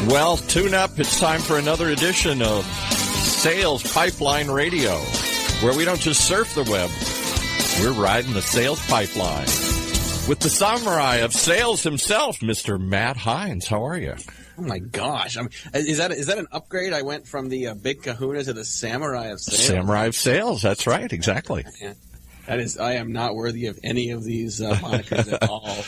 Well, tune up. It's time for another edition of Sales Pipeline Radio, where we don't just surf the web, we're riding the sales pipeline. With the samurai of sales himself, Mr. Matt Hines. How are you? Oh, my gosh. Is that an upgrade? I went from the big kahuna to the samurai of sales. Samurai of sales. That's right. Exactly. Yeah. I am not worthy of any of these monikers at all.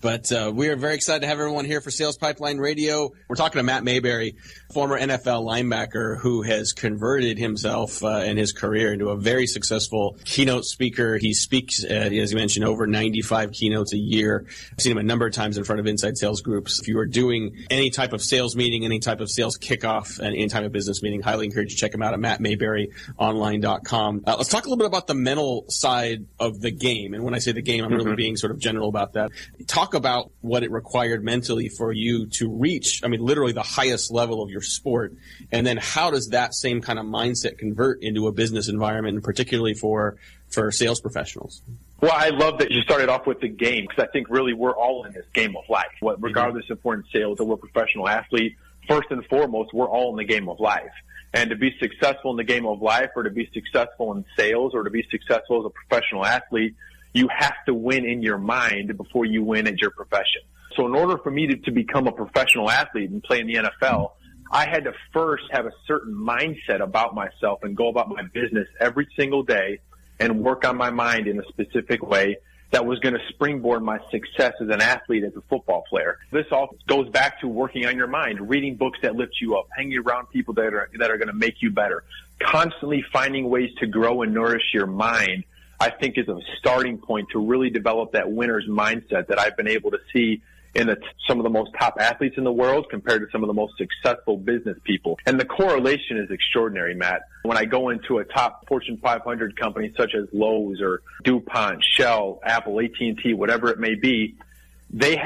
But we are very excited to have everyone here for Sales Pipeline Radio. We're talking to Matt Mayberry, former NFL linebacker who has converted himself and his career into a very successful keynote speaker. He speaks, as you mentioned, over 95 keynotes a year. I've seen him a number of times in front of inside sales groups. If you are doing any type of sales meeting, any type of sales kickoff, and any type of business meeting, highly encourage you to check him out at mattmayberryonline.com. Let's talk a little bit about the mental side of the game. And when I say the game, I'm really being sort of general about that. Talk about what it required mentally for you to reach, literally the highest level of your sport. And then how does that same kind of mindset convert into a business environment, and particularly for sales professionals? Well, I love that you started off with the game, because I think really we're all in this game of life. Regardless if we're in sales or we're professional athletes, first and foremost, we're all in the game of life. And to be successful in the game of life, or to be successful in sales, or to be successful as a professional athlete, you have to win in your mind before you win at your profession. So in order for me to become a professional athlete and play in the NFL, I had to first have a certain mindset about myself and go about my business every single day and work on my mind in a specific way that was going to springboard my success as an athlete, as a football player. This all goes back to working on your mind, reading books that lift you up, hanging around people that are going to make you better, constantly finding ways to grow and nourish your mind. I think is a starting point to really develop that winner's mindset that I've been able to see in some of the most top athletes in the world compared to some of the most successful business people. And the correlation is extraordinary, Matt. When I go into a top Fortune 500 company such as Lowe's or DuPont, Shell, Apple, AT&T, whatever it may be, the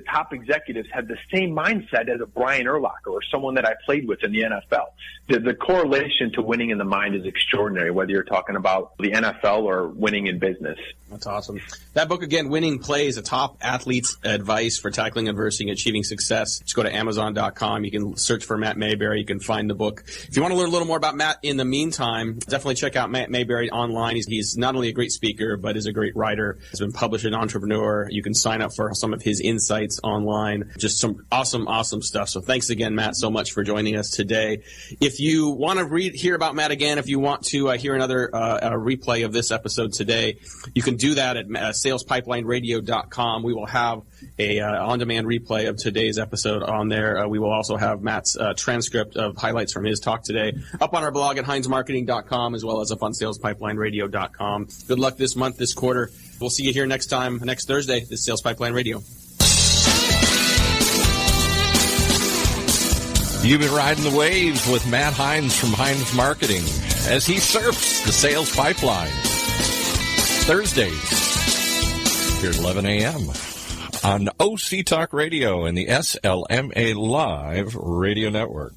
top executives have the same mindset as a Brian Urlacher or someone that I played with in the NFL. The correlation to winning in the mind is extraordinary, whether you're talking about the NFL or winning in business. That's awesome. That book, again, Winning Plays, a top athlete's advice for tackling adversity and achieving success. Just go to Amazon.com. You can search for Matt Mayberry. You can find the book. If you want to learn a little more about Matt in the meantime, definitely check out Matt Mayberry online. He's not only a great speaker, but is a great writer. He's been published an entrepreneur. You can sign up for some of his insights online. Just some awesome stuff. So thanks again, Matt, so much for joining us today. If you want to hear about Matt again, if you want to hear another replay of this episode today, you can do that at salespipelineradio.com. We will have a on-demand replay of today's episode on there. We will also have Matt's transcript of highlights from his talk today up on our blog at hinesmarketing.com, as well as up on salespipelineradio.com. Good luck this month, this quarter. We'll see you here next Thursday. This is Sales Pipeline Radio. You've been riding the waves with Matt Hines from Hines Marketing as he surfs the sales pipeline. Thursdays here at 11 a.m. on OC Talk Radio and the SLMA Live Radio Network.